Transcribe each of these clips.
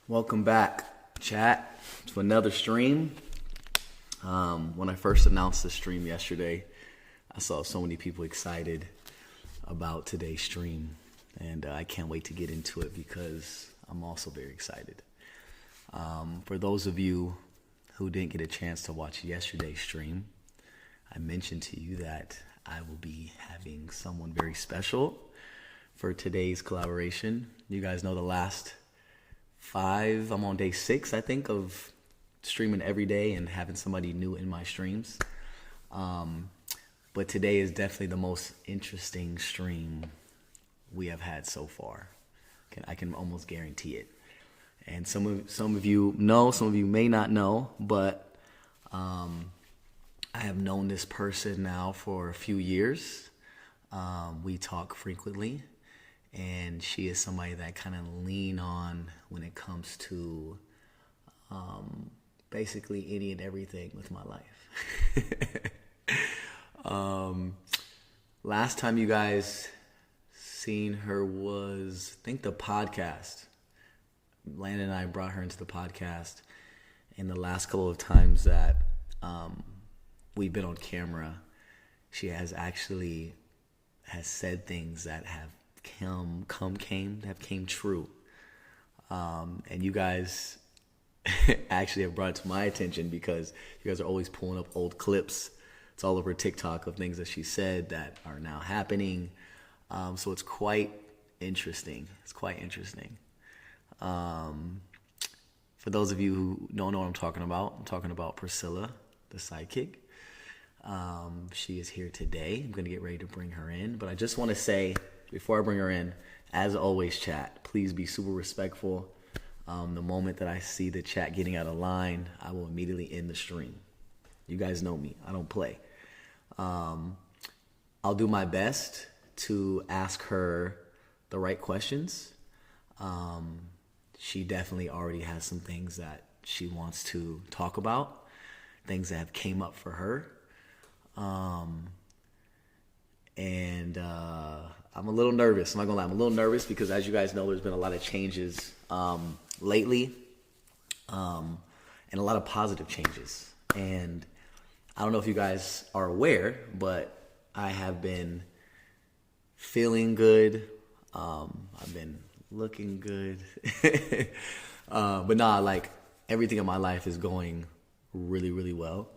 Welcome back, chat, to another stream. When I first announced the stream yesterday, I saw so many people excited about today's stream, and I can't wait to get into it because I'm also very excited. For those of you who didn't get a chance to watch yesterday's stream, I mentioned to you that I will be having someone very special for today's collaboration. You guys know the last 5, I'm on day 6, I think, of streaming every day and having somebody new in my streams. But today is definitely the most interesting stream we have had so far. I can almost guarantee it. And some of you know, some of you may not know, but I have known this person now for a few years. We talk frequently. And she is somebody that I kind of lean on when it comes to basically any and everything with my life. Last time you guys seen her was, I think, the podcast. Landon and I brought her into the podcast. And the last couple of times that we've been on camera, she has said things that have came true. And you guys actually have brought it to my attention because you guys are always pulling up old clips. It's all over TikTok of things that she said that are now happening. So it's quite interesting. For those of you who don't know what I'm talking about Priscilla, the sidekick. She is here today. I'm going to get ready to bring her in. But I just want to say, before I bring her in, as always, chat, please be super respectful. The moment that I see the chat getting out of line, I will immediately end the stream. You guys know me. I don't play. I'll do my best to ask her the right questions. She definitely already has some things that she wants to talk about, things that have came up for her. And I'm a little nervous. I'm not gonna lie. I'm a little nervous because, as you guys know, there's been a lot of changes lately, and a lot of positive changes. And I don't know if you guys are aware, but I have been feeling good. I've been looking good. But nah, like, everything in my life is going really, really well,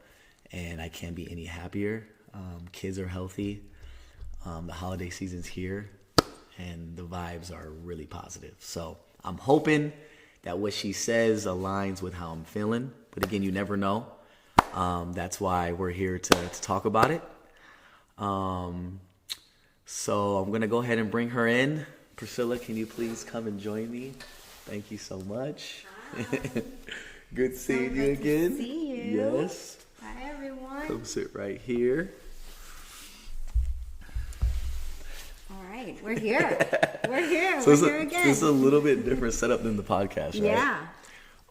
and I can't be any happier. Kids are healthy. The holiday season's here, and the vibes are really positive. So I'm hoping that what she says aligns with how I'm feeling. But again, you never know. That's why we're here to talk about it. So I'm going to go ahead and bring her in. Priscilla, can you please come and join me? Thank you so much. Good seeing you again. To see you. Yes. Hi, everyone. Come sit right here. All right, we're here. We're here. So we're here again. This is a little bit different setup than the podcast, right?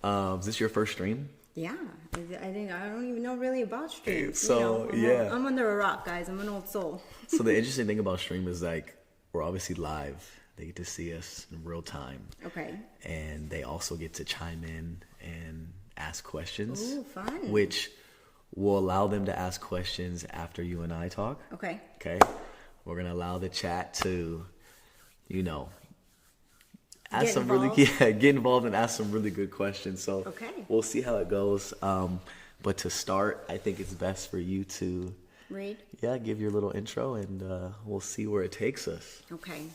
Yeah. Is this your first stream? Yeah. I think I don't even know really about streams. So, yeah. I'm under a rock, guys. I'm an old soul. So the interesting thing about stream is, like, we're obviously live. They get to see us in real time. Okay. And they also get to chime in and ask questions. Ooh, fun. Which will allow them to ask questions after you and I talk. Okay. Okay. We're going to allow the chat to, ask get involved and ask some really good questions. So okay. We'll see how it goes. But to start, I think it's best for you to read. Yeah, give your little intro, and we'll see where it takes us. Okay.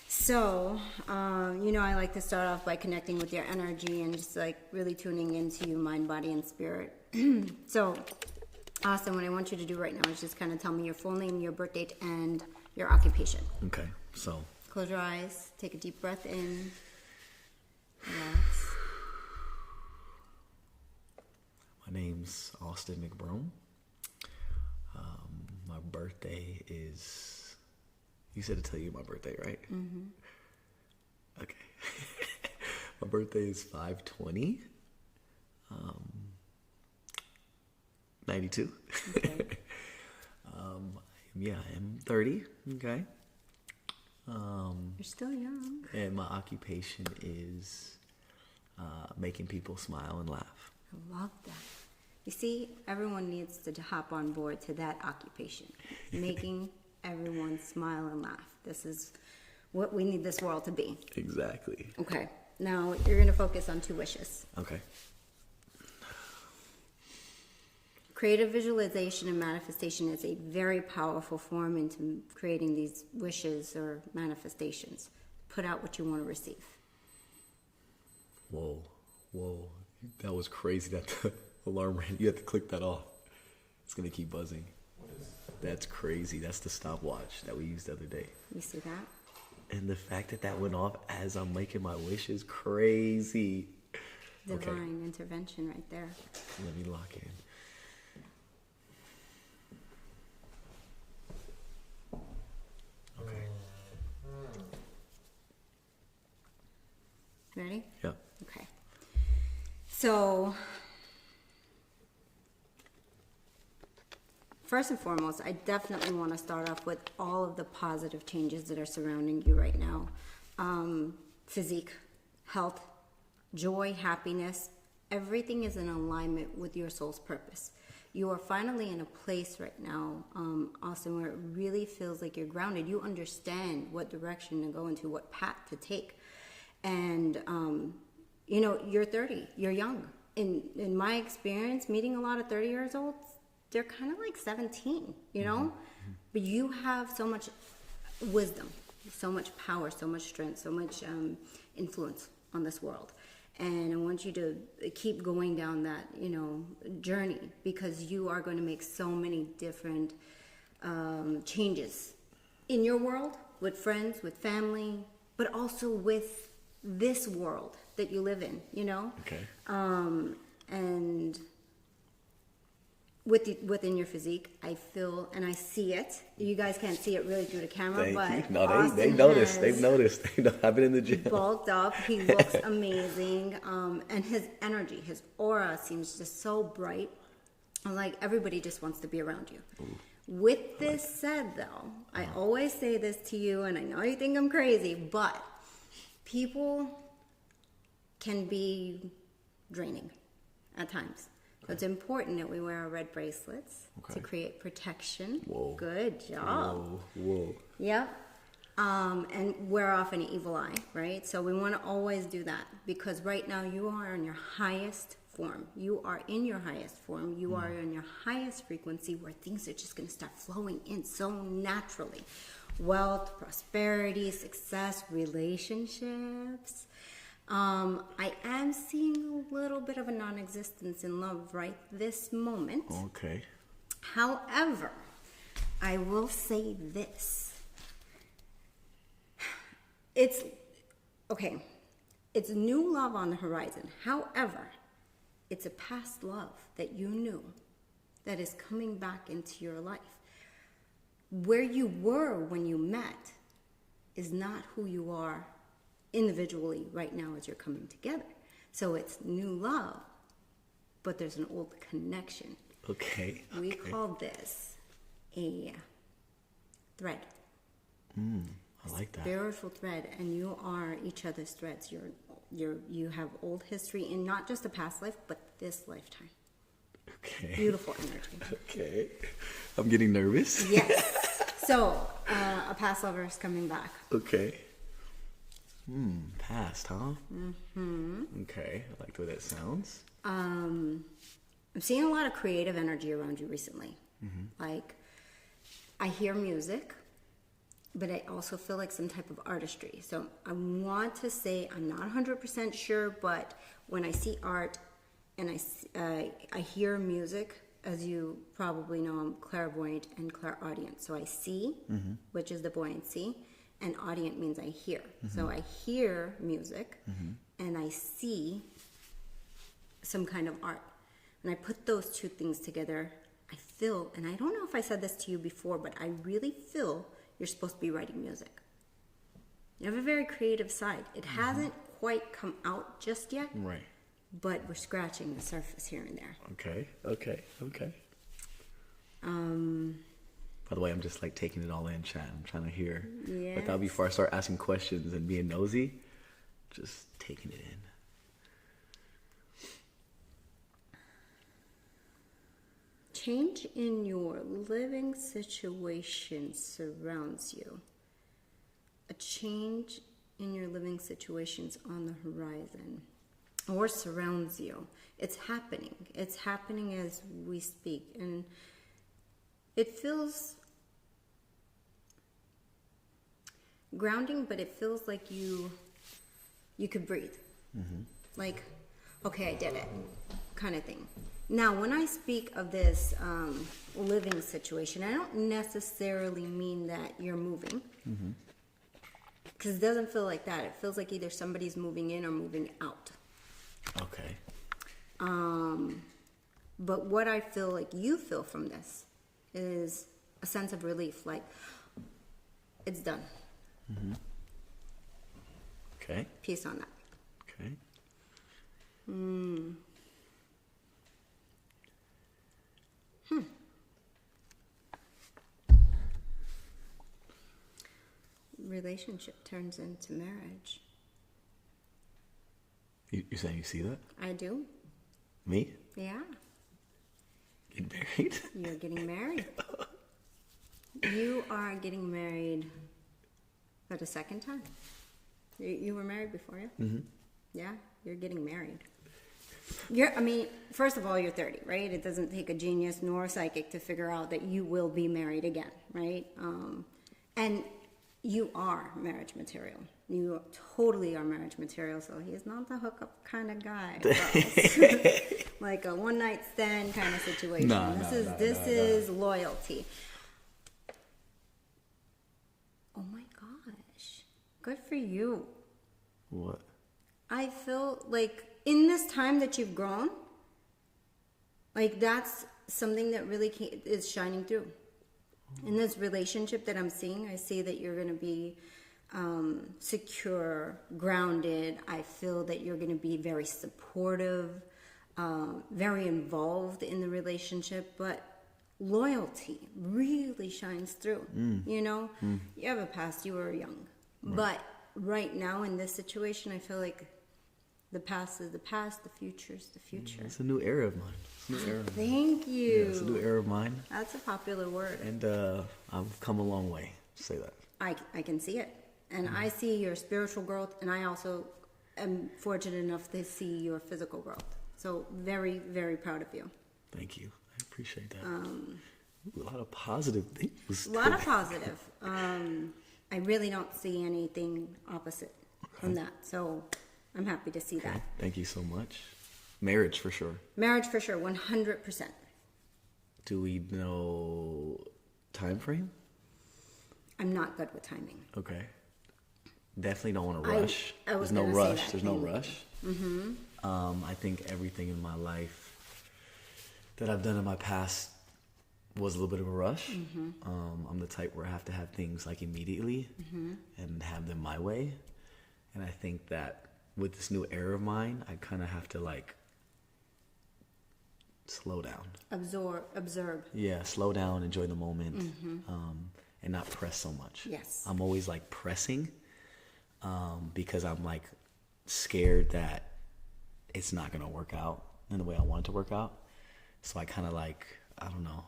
So, I like to start off by connecting with your energy and just like really tuning into you, mind, body, and spirit. So, Austin, what I want you to do right now is just kind of tell me your full name, your birth date, and your occupation. Okay, so. Close your eyes, take a deep breath in, relax. My name's Austin McBroom. My birthday is, you said to tell you my birthday, right? Mm-hmm. Okay. My birthday is 5/20. 92. Okay. I'm 30. Okay. You're still young. And my occupation is making people smile and laugh. I love that. You see, everyone needs to hop on board to that occupation, making everyone smile and laugh. This is what we need this world to be. Exactly. Okay, now you're going to focus on 2 wishes. Okay. Creative visualization and manifestation is a very powerful form into creating these wishes or manifestations. Put out what you want to receive. Whoa. That was crazy that the alarm ran. You have to click that off. It's going to keep buzzing. That's crazy. That's the stopwatch that we used the other day. You see that? And the fact that that went off as I'm making my wish is crazy. Divine intervention right there. Let me lock in. Okay. Ready? Yep. Okay. So, first and foremost, I definitely want to start off with all of the positive changes that are surrounding you right now. Physique, health, joy, happiness, everything is in alignment with your soul's purpose. You are finally in a place right now, Austin, where it really feels like you're grounded. You understand what direction to go into, what path to take. And, you're 30, you're young. In my experience, meeting a lot of 30 years old, they're kind of like 17, you know? Mm-hmm. But you have so much wisdom, so much power, so much strength, so much influence on this world. And I want you to keep going down that, journey, because you are going to make so many different changes in your world, with friends, with family, but also with this world that you live in, Okay. And within your physique, I feel and I see it. You guys can't see it really through the camera, Thank but you. No, they noticed. They've noticed. I've been in the gym. Bulked up. He looks amazing, and his energy, his aura seems just so bright. Like everybody just wants to be around you. Ooh. With this said, though, I always say this to you, and I know you think I'm crazy, but people can be draining at times. So it's important that we wear our red bracelets to create protection. Whoa. Good job. Whoa. Yep. And wear off any evil eye, right? So we want to always do that, because right now you are in your highest form. You are in your highest form. You are in your highest frequency, where things are just going to start flowing in so naturally. Wealth, prosperity, success, relationships. I am seeing a little bit of a non-existence in love right this moment. Okay. However, I will say this. It's new love on the horizon. However, it's a past love that you knew that is coming back into your life. Where you were when you met is not who you are individually right now as you're coming together. So it's new love, but there's an old connection. Okay. We call this a thread. I like that. Spiritual thread, and you are each other's threads. You have old history in not just a past life, but this lifetime. Okay. Beautiful energy. Okay. I'm getting nervous. Yes. So, a past lover is coming back. Okay. Past, huh? Mm-hmm. Okay. I like the way that sounds. I'm seeing a lot of creative energy around you recently. Mm-hmm. Like, I hear music, but I also feel like some type of artistry. So I want to say, I'm not 100% sure, but when I see art and I hear music, as you probably know, I'm clairvoyant and clairaudient. So I see, which is the buoyancy, and audient means I hear. So I hear music and I see some kind of art. When I put those two things together, I feel, and I don't know if I said this to you before, but I really feel you're supposed to be writing music. You have a very creative side. It hasn't quite come out just yet. Right. But we're scratching the surface here and there. Okay. By the way, I'm just like taking it all in, chat. I'm trying to hear. Yes. Without before I start asking questions and being nosy, just taking it in. change in your living situation surrounds you. A change in your living situations on the horizon or surrounds you. It's happening. It's happening as we speak. And it feels grounding, but it feels like you could breathe. Like, okay, I did it, kind of thing. Now, when I speak of this living situation, I don't necessarily mean that you're moving. Because it doesn't feel like that. It feels like either somebody's moving in or moving out. Okay. But what I feel like you feel from this is a sense of relief, like it's done. Okay. Peace on that. Okay. Relationship turns into marriage. You're saying you see that? I do. Me? Yeah. Get married? You're getting married. You are getting married for the second time. You were married before, yeah? Yeah, you're getting married. First of all, you're 30, right? It doesn't take a genius nor a psychic to figure out that you will be married again, right? And you are marriage material. You totally are marriage material, so he's not the hookup kind of guy. Like a one-night stand kind of situation. This is loyalty. Oh my gosh. Good for you. What? I feel like in this time that you've grown, like that's something that really is shining through. In this relationship that I'm seeing, I see that you're going to be secure, grounded. I feel that you're going to be very supportive, very involved in the relationship, but loyalty really shines through. You know, you have a past, you were young, but right now in this situation, I feel like the past is the past, the future is the future. It's a new era of mine. Thank you. Yeah, it's a new era of mine. That's a popular word. And I've come a long way, say that. I can see it. And I see your spiritual growth, and I also am fortunate enough to see your physical growth. So very, very proud of you. Thank you. I appreciate that. Ooh, a lot of positive things. A lot of positive. I really don't see anything opposite from that. So I'm happy to see that. Thank you so much. Marriage for sure. Marriage for sure, 100%. Do we know time frame? I'm not good with timing. Okay. Definitely don't want to rush. There's no rush. There's no rush. I think everything in my life that I've done in my past was a little bit of a rush. I'm the type where I have to have things like immediately and have them my way. And I think that with this new era of mine, I kind of have to like slow down. Observe. Yeah, slow down, enjoy the moment, and not press so much. Yes. I'm always like pressing because I'm like scared that it's not going to work out in the way I want it to work out. So I kind of like, I don't know,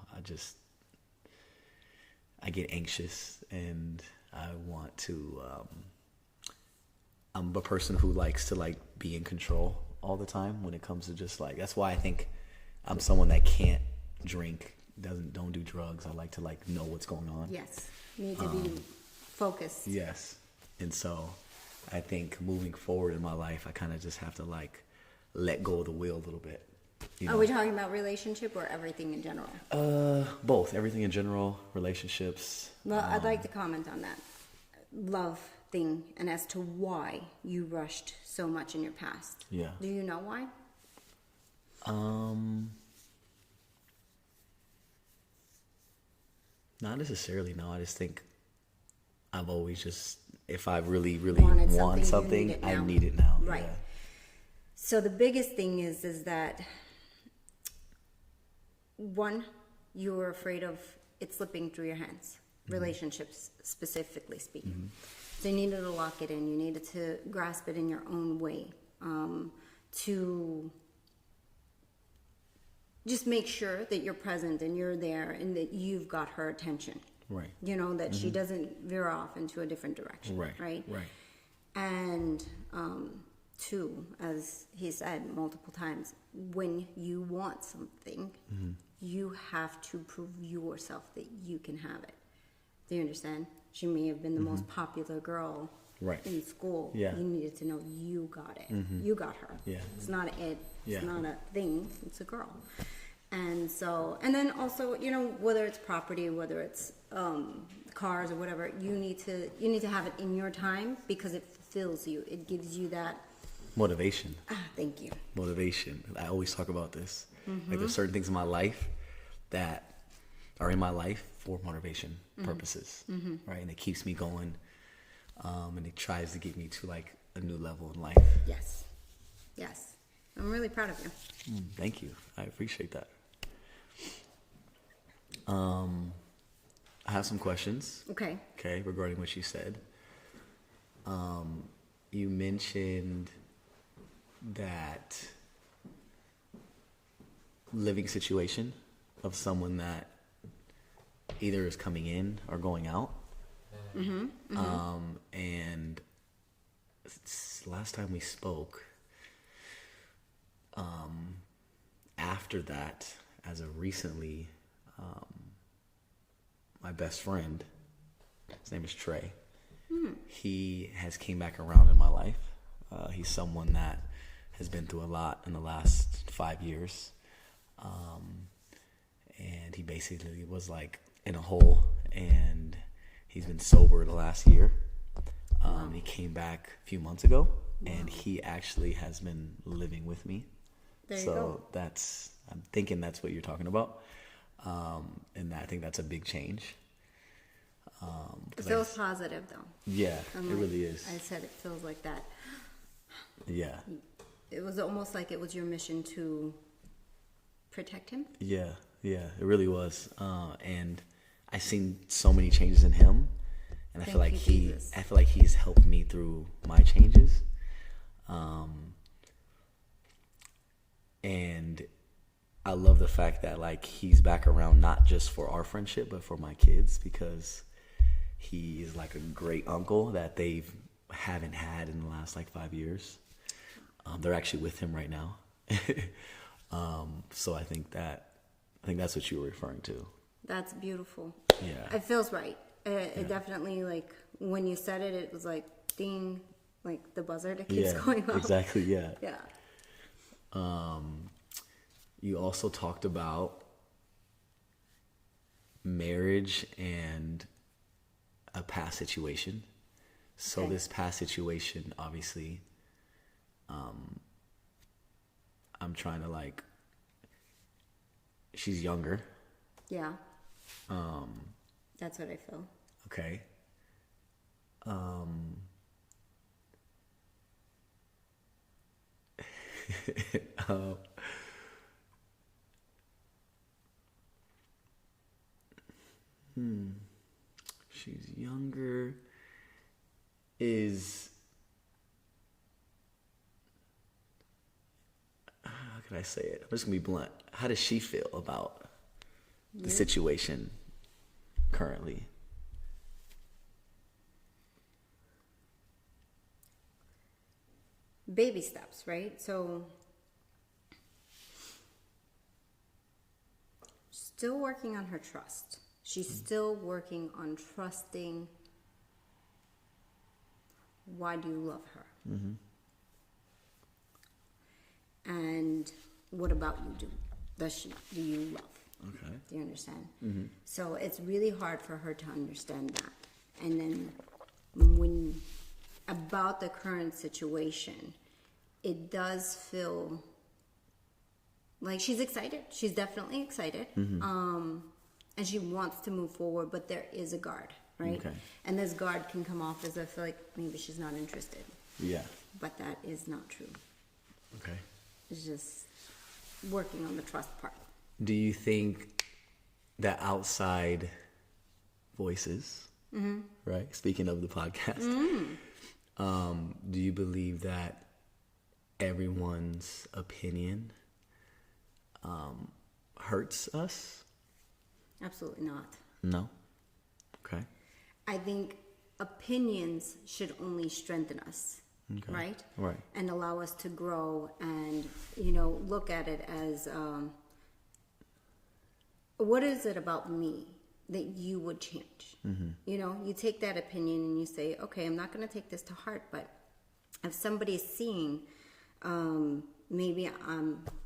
I get anxious and I want to, I'm a person who likes to like be in control all the time when it comes to just like, that's why I think I'm someone that can't drink, don't do drugs. I like to like know what's going on. Yes. You need to be focused. Yes. And so I think moving forward in my life, I kind of just have to like let go of the wheel a little bit. Are we talking about relationship or everything in general? Both. Everything in general, relationships. Well, I'd like to comment on that love thing and as to why you rushed so much in your past. Yeah. Do you know why? Not necessarily, no. I just think I've always just, if I really, really want something, I need it now. Right. Yeah. So the biggest thing is that, one, you were afraid of it slipping through your hands, relationships specifically speaking. So you needed to lock it in. You needed to grasp it in your own way, to just make sure that you're present and you're there and that you've got her attention. Right. You know, that she doesn't veer off into a different direction. Right. And two, as he said multiple times, when you want something, you have to prove yourself that you can have it. Do you understand? She may have been the most popular girl in school. Yeah. You needed to know you got it. You got her. Yeah. It's not it. Yeah. It's not a thing. It's a girl. And so, and then also, you know, whether it's property, whether it's cars or whatever, you need to have it in your time because it fulfills you. It gives you that motivation. Thank you. Motivation. I always talk about this. Like there's certain things in my life that are in my life for motivation purposes, right? And it keeps me going, and it tries to get me to like a new level in life. Yes. I'm really proud of you. Thank you. I appreciate that. I have some questions. Okay, regarding what you said. You mentioned that living situation of someone that either is coming in or going out. And last time we spoke, after that, as of recently, my best friend, his name is Trey, he has came back around in my life. He's someone that has been through a lot in the last 5 years. And he basically was like in a hole, and he's been sober the last year. He came back a few months ago, and he actually has been living with me. There you go. I'm thinking that's what you're talking about. And I think that's a big change. It feels positive though. Yeah, it really is. I said it feels like that. Yeah. It was almost like it was your mission to protect him. Yeah, it really was. And I've seen so many changes in him, and I feel like he's helped me through my changes. And I love the fact that like he's back around not just for our friendship but for my kids, because he is like a great uncle that they haven't had in the last like 5 years. They're actually with him right now. So I think that's what you were referring to. That's beautiful. Yeah. It feels right. It definitely, like, when you said it, it was like ding, like the buzzer that keeps going off. Exactly, yeah. Yeah. You also talked about marriage and a past situation. So this past situation, obviously, I'm trying to like, she's younger. Yeah. That's what I feel. Okay. She's younger. How can I say it? I'm just gonna be blunt. How does she feel about the situation currently? Baby steps, right? So still working on her trust. She's still working on trusting. Why do you love her? And what about you? Do you love? Okay. Do you understand? So it's really hard for her to understand that. And then when about the current situation, it does feel like she's excited. She's definitely excited. And she wants to move forward, but there is a guard, right? Okay. And this guard can come off as I feel like maybe she's not interested. Yeah. But that is not true. Okay. It's just working on the trust part. Do you think that outside voices, right? Speaking of the podcast, do you believe that everyone's opinion hurts us? Absolutely not. No. Okay. I think opinions should only strengthen us, Okay. right? Right. And allow us to grow and, look at it as, what is it about me that you would change? Mm-hmm. You take that opinion and you say, okay, I'm not going to take this to heart, but if somebody's seeing, maybe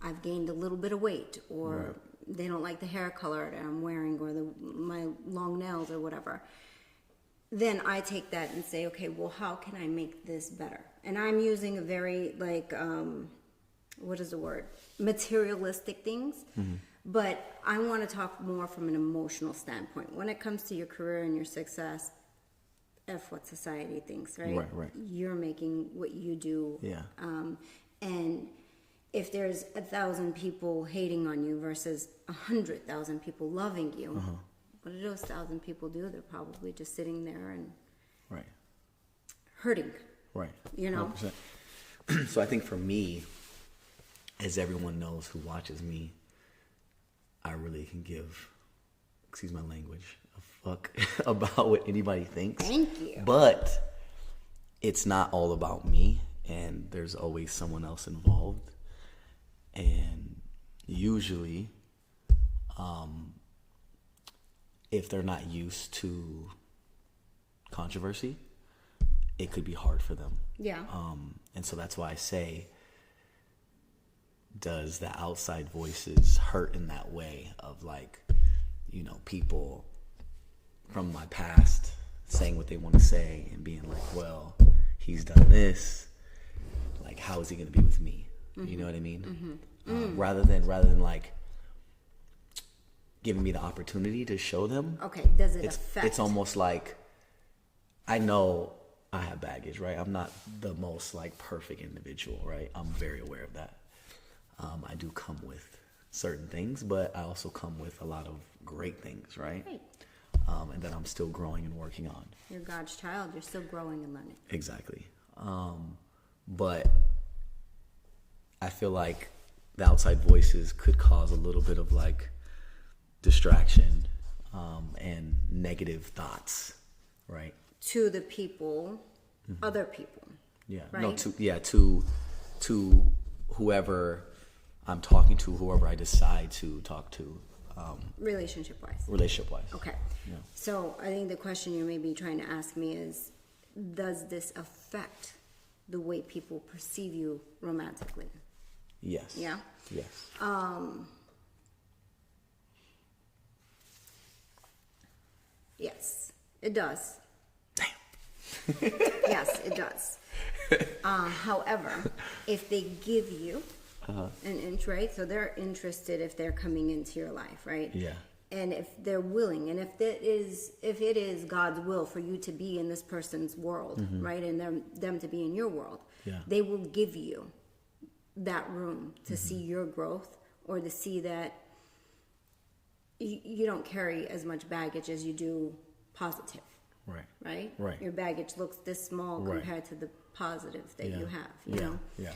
I've gained a little bit of weight, or Right. they don't like the hair color that I'm wearing, or my long nails or whatever, then I take that and say, okay, well, how can I make this better? And I'm using a very, what is the word? Materialistic things. Mm-hmm. But I want to talk more from an emotional standpoint. When it comes to your career and your success, F what society thinks, right? Right. You're making what you do. Yeah. And if there's 1,000 people hating on you versus 100,000 people loving you, what do those 1,000 people do? They're probably just sitting there and Right. hurting. Right. 100%. So I think for me, as everyone knows who watches me, I really can give, excuse my language, a fuck about what anybody thinks. Thank you. But it's not all about me, and there's always someone else involved. And usually, if they're not used to controversy, it could be hard for them. Yeah. And so that's why I say, does the outside voices hurt in that way of people from my past saying what they want to say and being like, well, he's done this, like, how is he going to be with me? Mm-hmm. You know what I mean? Mm-hmm. Rather than like giving me the opportunity to show them. Okay, does it affect? It's almost like, I know I have baggage, right? I'm not the most perfect individual, right? I'm very aware of that. I do come with certain things, but I also come with a lot of great things, right? Right. And that I'm still growing and working on. You're God's child. You're still growing and learning. Exactly. But I feel like the outside voices could cause a little bit of distraction and negative thoughts, right? To the people, other people. Yeah. Right? No, to whoever I'm talking to, whoever I decide to talk to. Relationship-wise. Okay. Yeah. So I think the question you may be trying to ask me is, does this affect the way people perceive you romantically? Yes. Yeah? Yes. Yes, it does. Damn. Yes, it does. However, if they give you an inch, right? So they're interested if they're coming into your life, right? Yeah. And if they're willing, and if it is God's will for you to be in this person's world, right, and them to be in your world, they will give you that room to see your growth, or to see that you don't carry as much baggage as you do positive. Right. Right? Right. Your baggage looks this small compared to the positive that you have, you know? Yeah.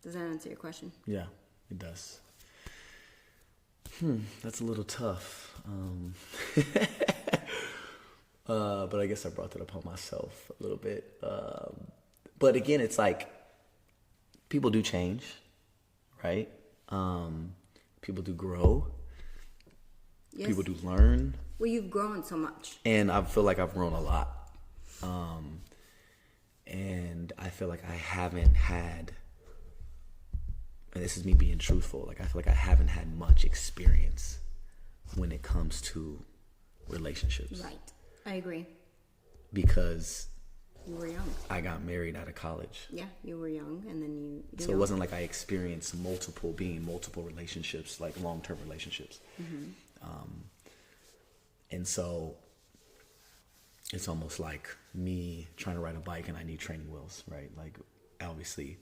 Does that answer your question? Yeah, it does. That's a little tough. But I guess I brought that upon myself a little bit. But again, it's like, people do change, right? People do grow. Yes. People do learn. Well, you've grown so much. And I feel like I've grown a lot. And I feel like I haven't had, and this is me being truthful, I feel like I haven't had much experience when it comes to relationships. Right. I agree. Because you were young. I got married out of college. Yeah, you were young, and then you so it wasn't like I experienced multiple relationships, like long-term relationships. And so it's almost like me trying to ride a bike and I need training wheels, right? Like, obviously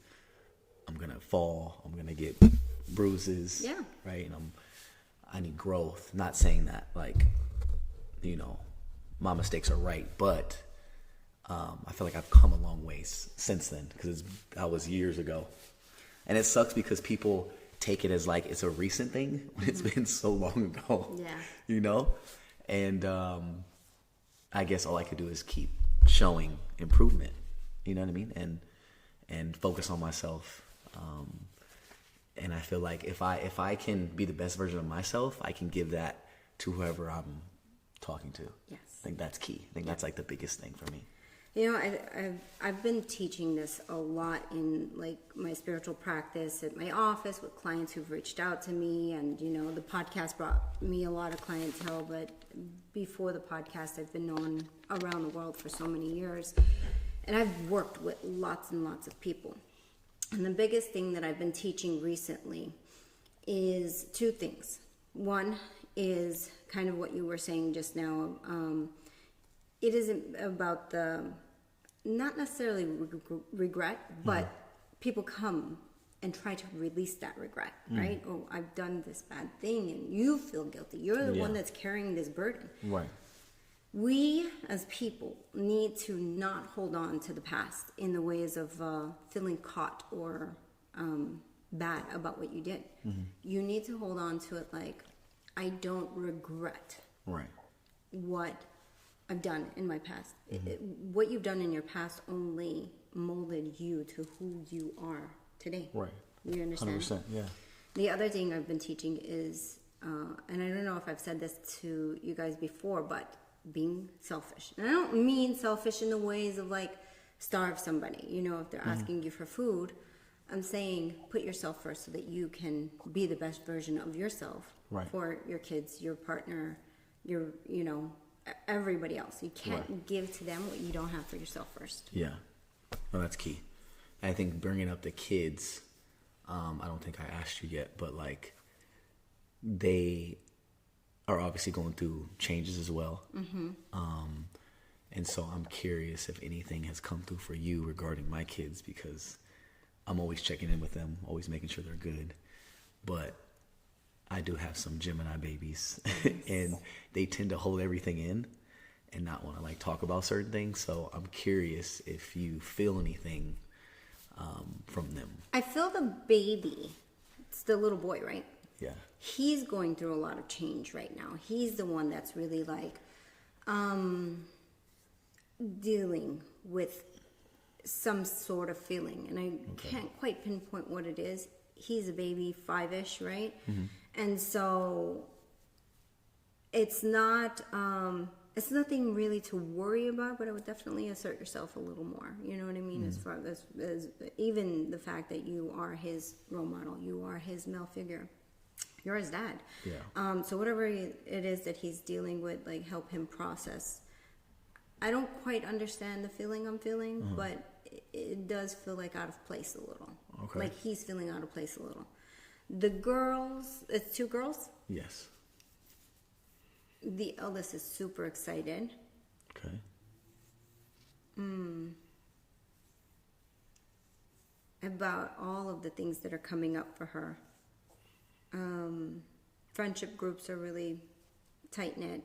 I'm going to fall, I'm going to get bruises, right? And I need growth. Not saying that, my mistakes are right, but I feel like I've come a long ways since then, because that was years ago. And it sucks because people take it as like it's a recent thing when it's been so long ago. Yeah. You know? And I guess all I could do is keep showing improvement. You know what I mean? And focus on myself. And I feel like if I can be the best version of myself, I can give that to whoever I'm talking to. Yes. I think that's key. I think that's like the biggest thing for me. You know, I've been teaching this a lot in like my spiritual practice at my office with clients who've reached out to me, and you know, the podcast brought me a lot of clientele. But before the podcast, I've been known around the world for so many years, and I've worked with lots and lots of people. And the biggest thing that I've been teaching recently is two things. One is kind of what you were saying just now. It isn't about the, not necessarily regret, but people come and try to release that regret, right? Oh, I've done this bad thing, and you feel guilty. You're the one that's carrying this burden. Right. We, as people, need to not hold on to the past in the ways of feeling caught or bad about what you did. You need to hold on to it like, I don't regret what I've done in my past. What you've done in your past only molded you to who you are today. Right. You understand? 100%, yeah. The other thing I've been teaching is, and I don't know if I've said this to you guys before, but being selfish. And I don't mean selfish in the ways of like starve somebody. You know, if they're asking you for food, I'm saying put yourself first so that you can be the best version of yourself for your kids, your partner, your, you know, everybody else. You can't give to them what you don't have for yourself first. Yeah. Well, that's key. I think bringing up the kids, I don't think I asked you yet, but like they are obviously going through changes as well. And so I'm curious if anything has come through for you regarding my kids, because I'm always checking in with them, always making sure they're good. But I do have some Gemini babies and they tend to hold everything in and not want to like talk about certain things. So I'm curious if you feel anything from them. I feel the baby, it's the little boy, right? Yeah. He's going through a lot of change right now. He's the one that's really like dealing with some sort of feeling, and I can't quite pinpoint what it is. He's a baby, 5-ish, right? And so it's not it's nothing really to worry about, but I would definitely assert yourself a little more. You know what I mean? As far as even the fact that you are his role model, you are his male figure. You're his dad. Yeah. So whatever it is that he's dealing with, like, help him process. I don't quite understand the feeling I'm feeling, but it does feel like out of place a little. Okay. Like he's feeling out of place a little. The girls, it's 2 girls. Yes. The eldest is super excited. Okay. About all of the things that are coming up for her. Friendship groups are really tight knit.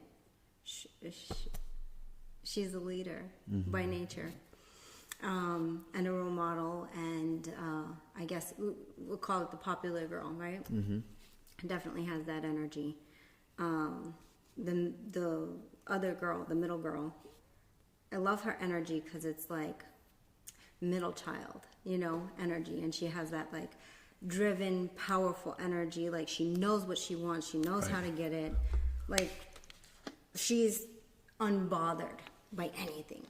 She's a leader by nature, and a role model, and I guess we'll call it the popular girl, right? Definitely has that energy. The other girl, the middle girl, I love her energy because it's like middle child, you know, energy, and she has that like driven, powerful energy. Like she knows what she wants, she knows how to get it. Like she's unbothered by anything,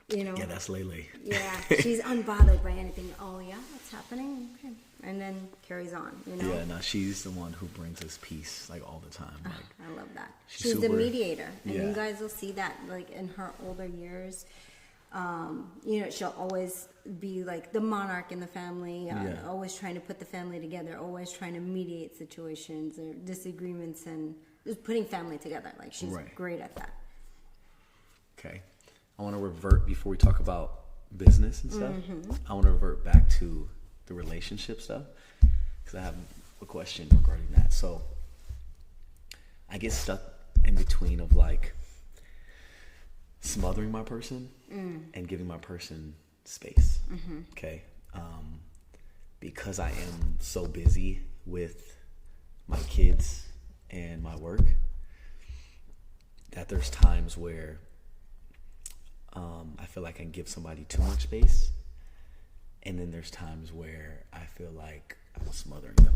you know. Yeah, that's Lele. Yeah, she's unbothered by anything. Oh yeah, what's happening? Okay. And then carries on, you know. Yeah, no, she's the one who brings us peace like all the time. Like, I love that. She's the super, mediator, and yeah. you guys will see that like in her older years. You know, she'll always be like the monarch in the family, always trying to put the family together, always trying to mediate situations or disagreements, and just putting family together. Like she's great at that. Okay, I want to revert before we talk about business and stuff. I want to revert back to the relationship stuff because I have a question regarding that. So I get stuck in between of like smothering my person and giving my person space. Okay. Because I am so busy with my kids and my work, that there's times where I feel like I can give somebody too much space, and then there's times where I feel like I'm smothering them.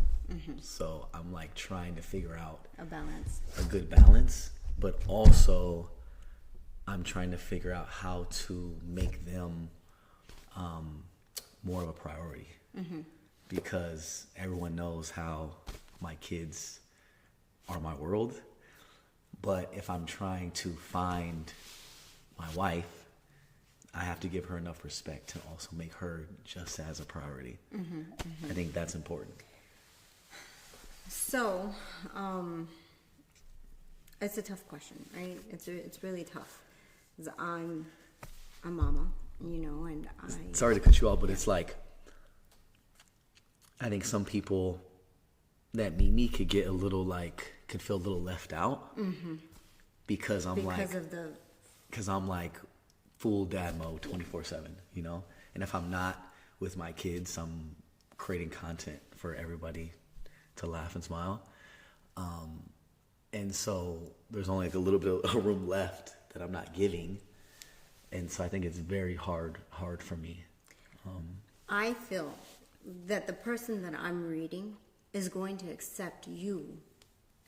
So I'm like trying to figure out a good balance, but also I'm trying to figure out how to make them more of a priority, because everyone knows how my kids are my world. But if I'm trying to find my wife, I have to give her enough respect to also make her just as a priority. I think that's important. So, it's a tough question, right? It's really tough. 'Cause I'm a mama, and Sorry to cut you off, but it's like, I think some people that meet me could feel a little left out, because I'm like full dad mode 24/7, and if I'm not with my kids, I'm creating content for everybody to laugh and smile, and so there's only like a little bit of room left that I'm not giving, and so I think it's very hard for me. I feel that the person that I'm reading is going to accept you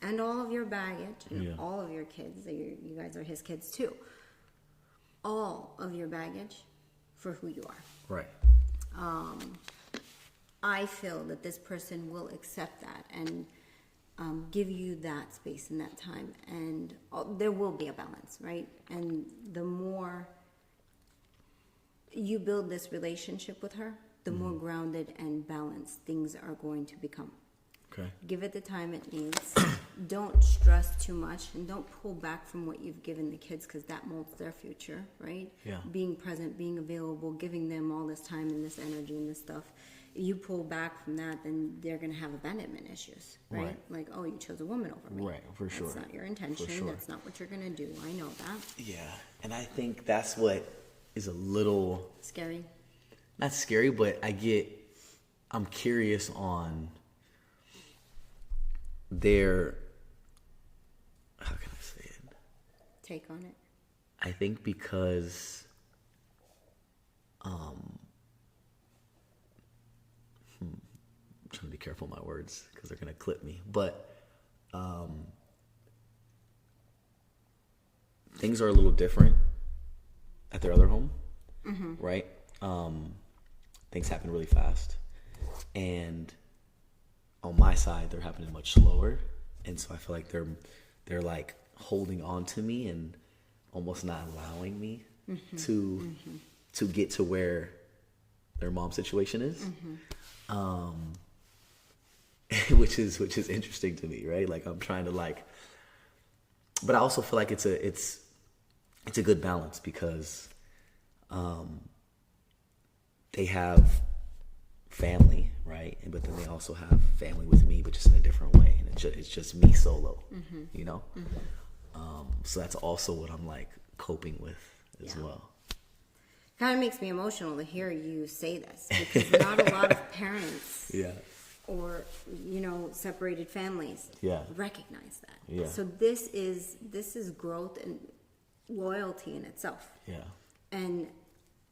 and all of your baggage and all of your kids. You guys are his kids too. All of your baggage for who you are. Right. I feel that this person will accept that and give you that space and that time, and there will be a balance, right? And the more you build this relationship with her, the more grounded and balanced things are going to become. Okay. Give it the time it needs. Don't stress too much, and don't pull back from what you've given the kids, because that molds their future, right? Yeah. Being present, being available, giving them all this time and this energy and this stuff. You pull back from that, then they're going to have abandonment issues, right? Like, oh, you chose a woman over me. Right, for sure. That's not your intention. For sure. That's not what you're going to do. I know that. Yeah, and I think that's what is a little Scary. not scary, but I'm curious on their, how can I say it? Take on it. I think because I'm trying to be careful with my words because they're going to clip me, but things are a little different at their other home, right? Things happen really fast, and on my side, they're happening much slower, and so I feel like they're like holding on to me and almost not allowing me to get to where their mom's situation is, which is interesting to me, right? Like I'm trying to but I also feel like it's a good balance because they have family, right? But then they also have family with me, but just in a different way, and it's just me solo, So that's also what I'm like coping with as well. Kind of makes me emotional to hear you say this, because not a lot of parents or separated families recognize that. So this is growth and loyalty in itself. And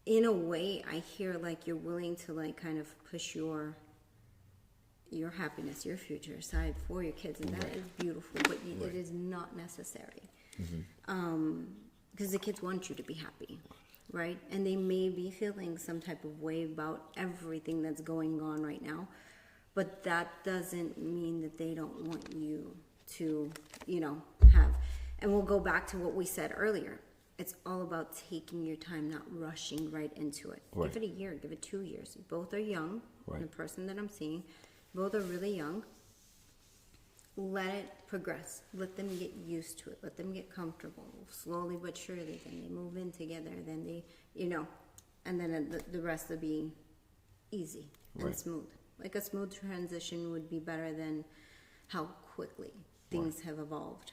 in a way, I hear like you're willing to like kind of push your happiness, your future aside for your kids, and that is beautiful, but it is not necessary. Because the kids want you to be happy, right? And they may be feeling some type of way about everything that's going on right now, but that doesn't mean that they don't want you to, have. And we'll go back to what we said earlier. It's all about taking your time, not rushing right into it. Give it a year, give it 2 years. Both are young. The person that I'm seeing, both are really young. Let it progress. Let them get used to it. Let them get comfortable. Slowly but surely, then they move in together. Then they, and then the rest will be easy and smooth. Like a smooth transition would be better than how quickly things have evolved.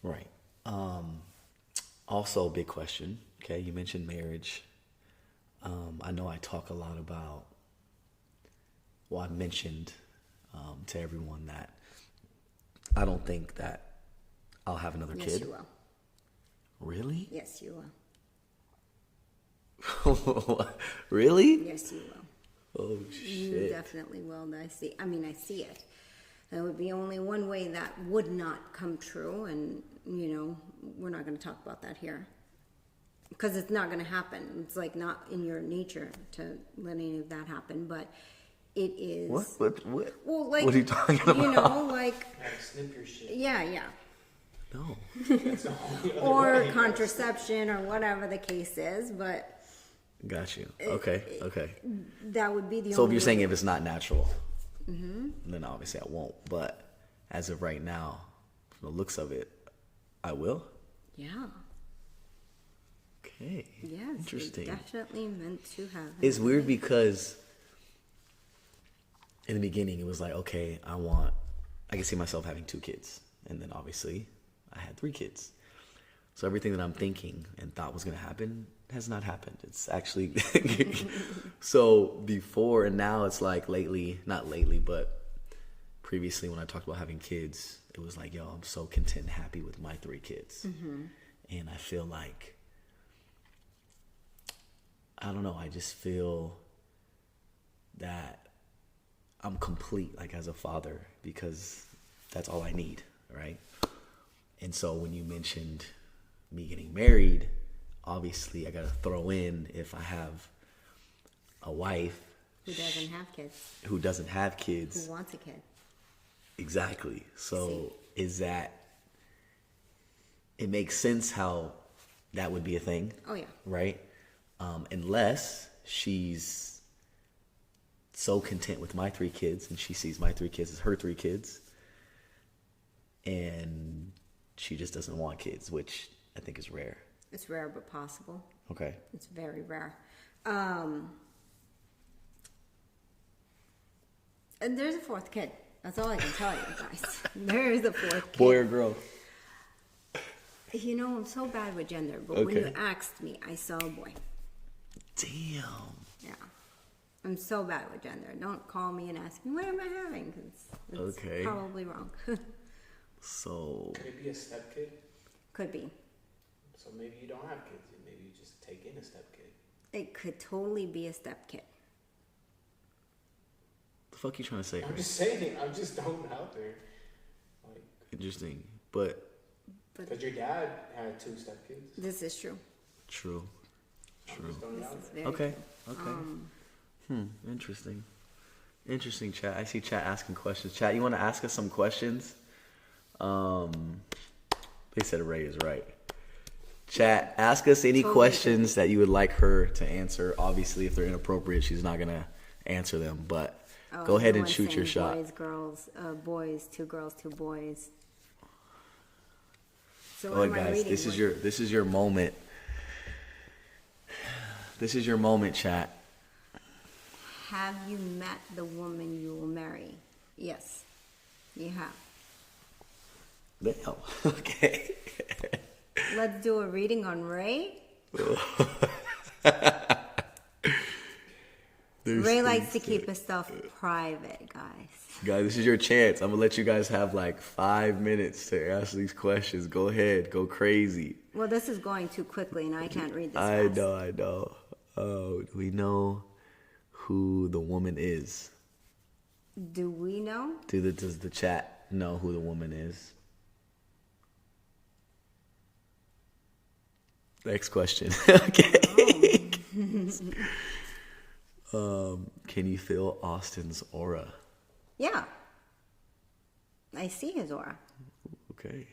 Right. Also, big question. Okay, you mentioned marriage. I know I talk a lot about. Well, I mentioned to everyone that I don't think that I'll have another Yes, kid. you will. Really? Yes, you will. Really? Yes, you will. Oh You shit. definitely will. I see it. There would be only one way that would not come true, and we're not going to talk about that here because it's not going to happen. It's like not in your nature to let any of that happen, but it is. What? Well, like, what are you talking about? Like snip your shit. yeah, No. or contraception or whatever the case is, but Got you. Okay. that would be the So only if you're saying way. if it's not natural, then obviously I won't. But as of right now, from the looks of it, I will. Yeah. Okay. Yes. Interesting. You're definitely meant to have. It's weird because in the beginning it was like, okay, I can see myself having 2 kids. And then obviously I had 3 kids. So everything that I'm thinking and thought was going to happen has not happened. It's actually, so before and now it's like not lately, but previously when I talked about having kids, it was like, yo, I'm so content and happy with my 3 kids. And I feel like, I don't know, I just feel that I'm complete, like as a father, because that's all I need, right? And so when you mentioned me getting married, obviously I gotta throw in if I have a wife Who doesn't have kids? who doesn't have kids. Who wants a kid? Exactly. So is that, it makes sense how that would be a thing. Oh yeah. Right? Unless she's so content with my 3 kids and she sees my 3 kids as her 3 kids and she just doesn't want kids, which I think is rare. It's rare but possible. Okay. It's very rare. And there's a 4th kid. That's all I can tell you guys. There is a 4th kid. Boy or girl? I'm so bad with gender, but when Okay. you asked me, I saw a boy. Damn. Yeah. I'm so bad with gender. Don't call me and ask me, what am I having? 'Cause it's Okay. probably wrong. So, Could it be a step kid? Could be. So maybe you don't have kids. Maybe you just take in a step kid. It could totally be a step kid. the fuck you trying to say, I'm Chris? just saying. I'm just throwing it out there. Like, Interesting. But because your dad had 2 step kids. This is true. true. I'm just throwing it This out is there. very Okay. true. Okay. Interesting. Interesting, chat. I see chat asking questions. Chat, you want to ask us some questions? They said Ray is right. Chat, ask us any Totally questions that you would like her to answer. Obviously, if they're inappropriate, she's not gonna answer them. But go ahead and Everyone's shoot your saying shot. Boys, girls, boys, 2 girls, 2 boys. So Go what am ahead, I guys. reading? This is your moment. This is your moment, chat. Have you met the woman you will marry? Yes, you have. Damn. Okay. Let's do a reading on Ray. Ray likes to keep his stuff private, guys. Guys, this is your chance. I'm gonna let you guys have like 5 minutes to answer these questions. Go ahead, go crazy. Well, this is going too quickly, and I can't read this I fast. know. Oh, do we know who the woman is? Do we know? Does the chat know who the woman is? Next question. Okay. Can you feel Austin's aura? Yeah. I see his aura. Okay.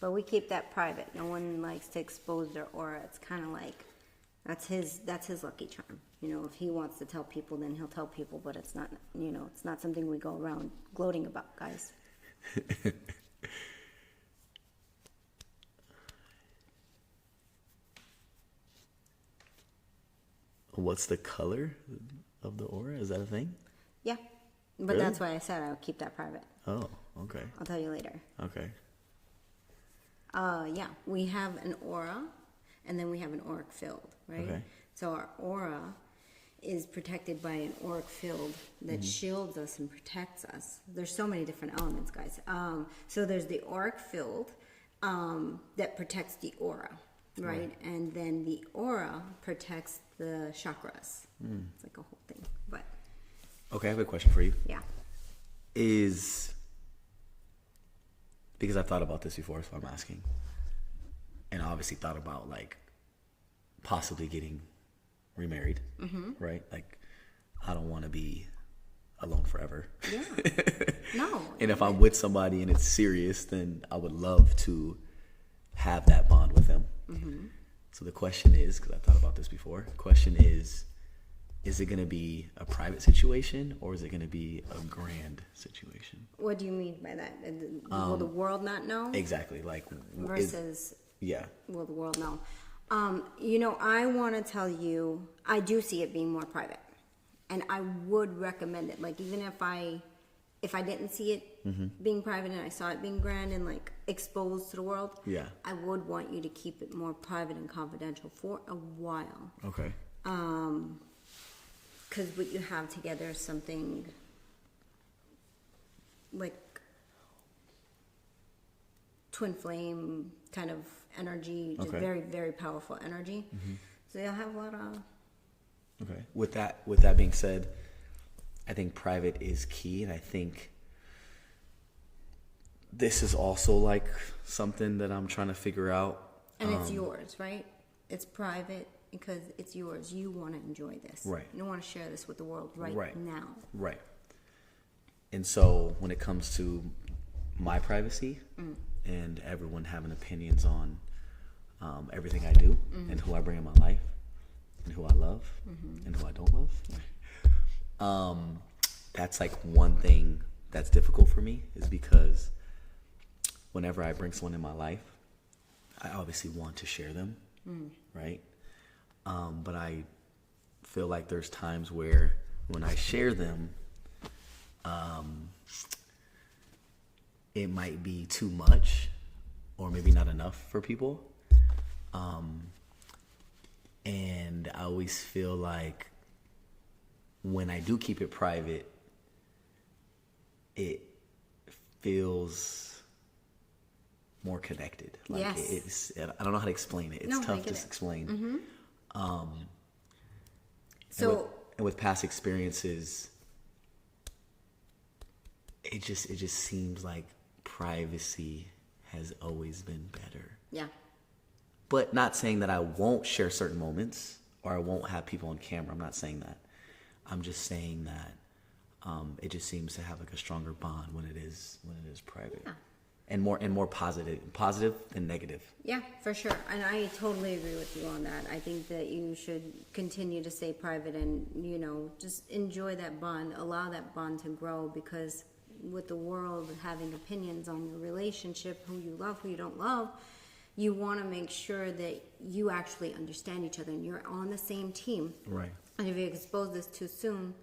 But we keep that private. No one likes to expose their aura. It's kind of like that's his lucky charm. If he wants to tell people, then he'll tell people. But it's not, it's not something we go around gloating about, guys. What's the color of the aura? Is that a thing? Yeah. But Really? that's why I said I'll keep that private. Oh, okay. I'll tell you later. Okay. Yeah, we have an aura, and then we have an auric field, right? Okay. So our aura is protected by an auric field that shields us and protects us. There's so many different elements, guys. So there's the auric field that protects the aura, right? And then the aura protects the chakras. It's like a whole thing. But Okay, I have a question for you. yeah. Because I've thought about this before, so I'm asking. And I obviously thought about like possibly getting remarried, right? Like, I don't want to be alone forever. Yeah. No. And if I'm with somebody and it's serious, then I would love to have that bond with them. So the question is, because I've thought about this before, the question is it going to be a private situation or is it going to be a grand situation? What do you mean by that? Will the world not know? Exactly. Like, Versus, yeah. will the world know? You know, I want to tell you, I do see it being more private. And I would recommend it. Like, even if I didn't see it being private and I saw it being grand and like exposed to the world, Yeah. I would want you to keep it more private and confidential for a while. Okay. Because what you have together is something like twin flame kind of energy, just Okay. very, very powerful energy. So you'll have a lot of... Okay. With that being said, I think private is key, and I think this is also like something that I'm trying to figure out. And it's yours, right? It's private because it's yours. You want to enjoy this. Right. You don't want to share this with the world right now. Right. And so when it comes to my privacy and everyone having opinions on everything I do and who I bring in my life and who I love and who I don't love, that's like one thing that's difficult for me, is because whenever I bring someone in my life, I obviously want to share them, right? But I feel like there's times where when I share them, it might be too much or maybe not enough for people. And I always feel like when I do keep it private, it feels more connected. Like Yes. I don't know how to explain it. It's No, I tough get to it. explain. So And with past experiences, it just seems like privacy has always been better. yeah. But not saying that I won't share certain moments or I won't have people on camera. I'm not saying that. I'm just saying that it just seems to have like a stronger bond when it is private. Yeah. And more positive than negative. Yeah, for sure. And I totally agree with you on that. I think that you should continue to stay private and, you know, just enjoy that bond, allow that bond to grow, because with the world having opinions on your relationship, who you love, who you don't love, you want to make sure that you actually understand each other and you're on the same team. Right. And if you expose this too soon,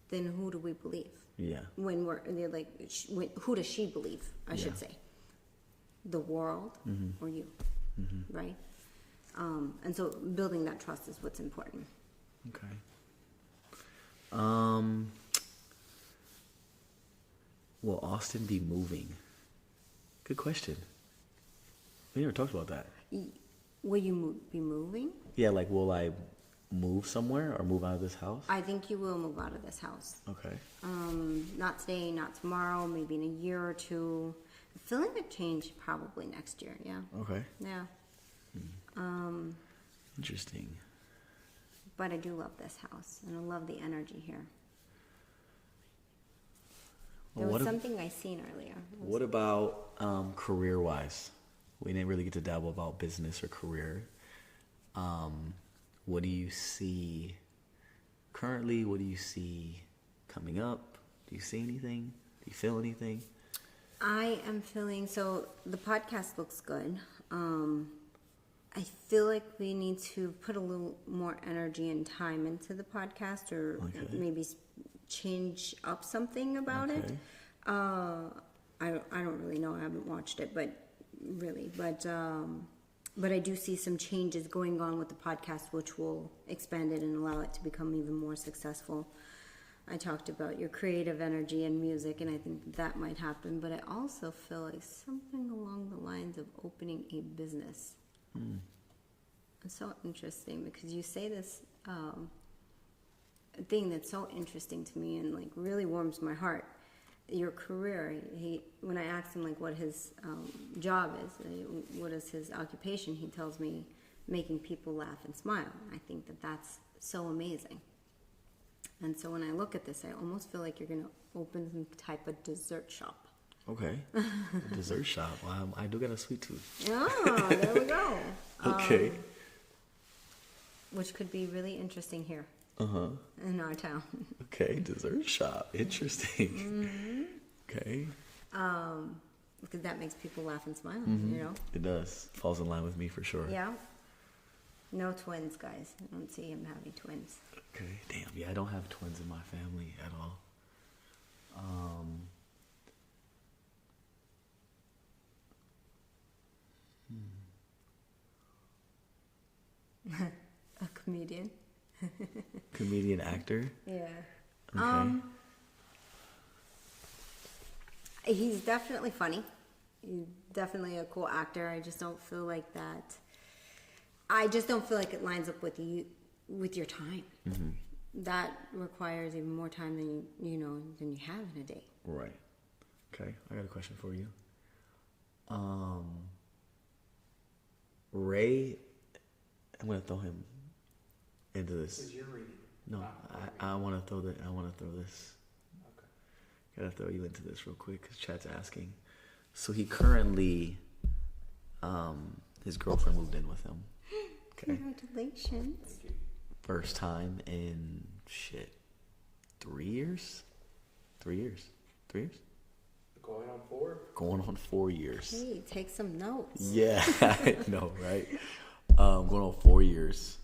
then who do we believe? Yeah. When they're like, who does she believe, I should say? The world or you, right? And so building that trust is what's important. Okay. Will Austin be moving? Good question. We never talked about that. Will you be moving? Yeah, like will I move somewhere or move out of this house? I think you will move out of this house. Okay. Not today, not tomorrow, maybe in a year or two. I'm feeling a change probably next year, yeah. Okay. Yeah. Interesting. But I do love this house, and I love the energy here. There Well, was something I seen earlier. What about career-wise? We didn't really get to dabble about business or career. What do you see currently? What do you see coming up? Do you see anything? Do you feel anything? I am feeling, so the podcast looks good. I feel like we need to put a little more energy and time into the podcast, or maybe change up something about it. I don't really know. I haven't watched it, but But I do see some changes going on with the podcast, which will expand it and allow it to become even more successful. I talked about your creative energy and music, and I think that might happen. But I also feel like something along the lines of opening a business. It's so interesting because you say this thing that's so interesting to me and like really warms my heart. Your career. When I asked him like what his job is, what is his occupation, he tells me making people laugh and smile. I think that that's so amazing. And so when I look at this, I almost feel like you're going to open some type of dessert shop. Okay. A dessert shop. Well, I do got a sweet tooth. Oh, there we go. Okay. Which could be really interesting here Uh-huh. in our town. Okay, dessert shop. Interesting. Okay. Because that makes people laugh and smile, Mm-hmm. you know? It does. Falls in line with me for sure. Yeah. No twins, guys. I don't see him having twins. Okay. Damn. Yeah, I don't have twins in my family at all. A comedian. Comedian actor. Yeah. Okay. He's definitely funny. He's definitely a cool actor. I just don't feel like that. I just don't feel like it lines up with you, with your time. Mm-hmm. That requires even more time than than you have in a day. Right. Okay. I got a question for you. Ray, I'm gonna throw him into this. Because you're reading. No, I want to throw this. Okay. Gotta throw you into this real quick because chat's asking. So he currently, his girlfriend moved in with him. Okay. Congratulations. Thank you. First time in 3 years. 3 years. 3 years. Going on 4? Going on 4 years. Hey, take some notes. Yeah, I know, right? Going on 4 years.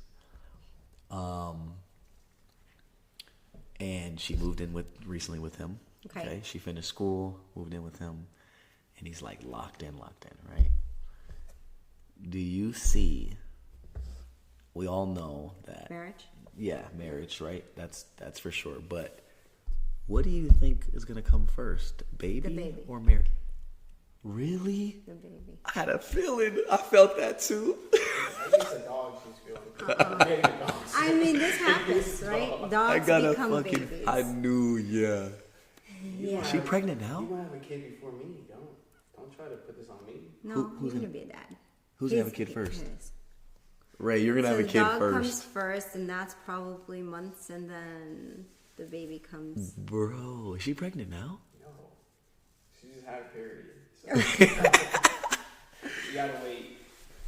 And she moved in recently with him. Okay. She finished school, moved in with him, and he's like locked in, right? Do you see? We all know that Marriage? Yeah, marriage, right? That's for sure. But what do you think is gonna come first, baby, The baby. or marriage? Really? The baby. I had a feeling. I felt that too. I think it's a dog she's feeling. Getting a dog. I mean, this happens, right? I Dogs got a become fucking. babies. I knew, yeah. Yeah. She pregnant now? You gonna have a kid before me. Don't try to put this on me. No, who's he's gonna- gonna be a dad. Who's gonna have a kid first? His. Ray, you're gonna So have a the kid dog comes first, first, and that's probably months, and then the baby comes. bro. Is she pregnant now? No. She just had a period. So you gotta wait.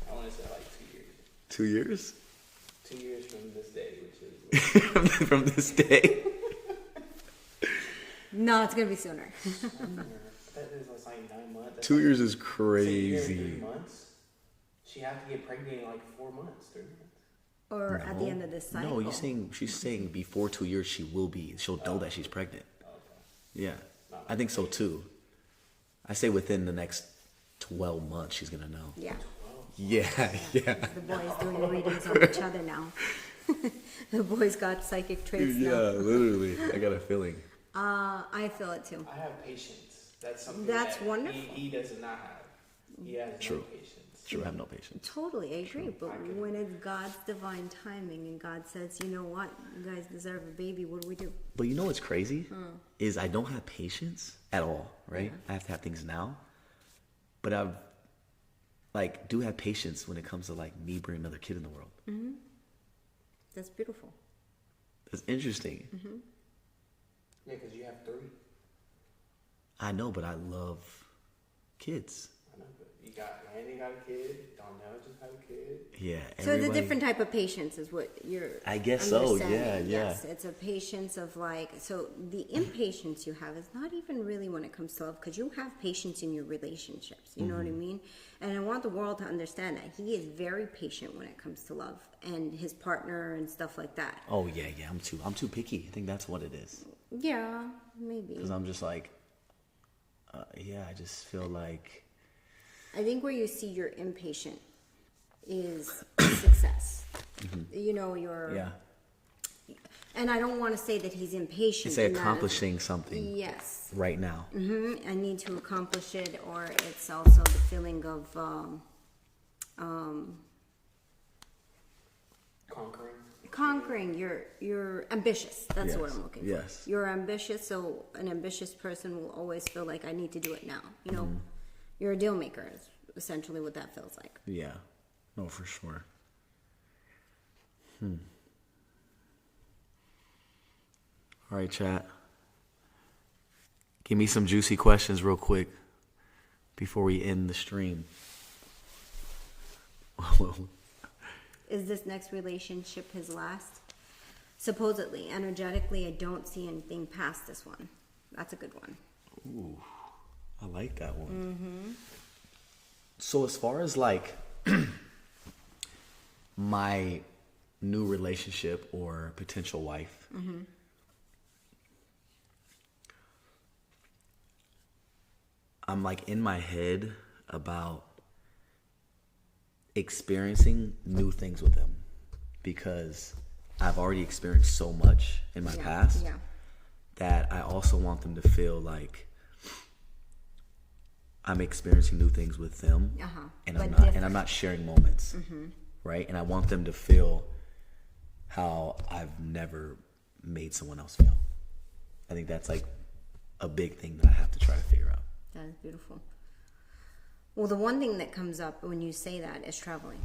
I want to say like 2 years. 2 years 2 years from this day, which is from this day. No, it's gonna be sooner. that is like 9 months. That's 2 like- years is Say a year and crazy. 3 months. She had to get pregnant in like 4 months, 3 months. Or at the end of this cycle. No, she's saying before 2 years she'll know that she's pregnant. Okay. Yeah, I think so too. I say within the next 12 months she's gonna know. Yeah. Yeah, yeah. The boys doing readings on each other now. The boys got psychic traits Yeah, now. literally. I got a feeling. I feel it too. I have patience. That's something That's that wonderful. He does not have. He has True. no patience. True, I have no patience. Totally, I agree. But I could- when it's God's divine timing and God says, you know what, you guys deserve a baby, what do we do? But you know what's crazy? Is I don't have patience at all, right? I have to have things now. But I've do have patience when it comes to me bringing another kid in the world. That's beautiful. It's interesting. Yeah, because you have 3. I know, but I love kids. I know, but you got Randy got a kid. Donnell just had a kid. Yeah. So the different type of patience is what you're I guess so, understanding. yeah. Yes, it's a patience of so the impatience you have is not even really when it comes to love, because you have patience in your relationships. You know what I mean? And I want the world to understand that he is very patient when it comes to love and his partner and stuff like that. Oh yeah. I'm too picky. I think that's what it is. Yeah, maybe. Because I'm just I just feel like I think where you see you're impatient is success. You know, your Yeah. and I don't want to say that he's impatient. You say in that. accomplishing something Yes. right now. I need to accomplish it, or it's also the feeling of conquering. You're ambitious. That's what Yes, I'm looking for. yes. You're ambitious, so an ambitious person will always feel like I need to do it now. You know, you're a deal maker. Is essentially what that feels like. Yeah. No, for sure. All right, chat. Give me some juicy questions real quick before we end the stream. Is this next relationship his last? Supposedly, energetically, I don't see anything past this one. That's a good one. Ooh, I like that one. So as far as like my new relationship or potential wife, I'm like in my head about experiencing new things with them because I've already experienced so much in my past that I also want them to feel like I'm experiencing new things with them, and I'm not sharing moments, right? And I want them to feel how I've never made someone else feel. I think that's like a big thing that I have to try to figure out. That is beautiful. Well, the one thing that comes up when you say that is traveling.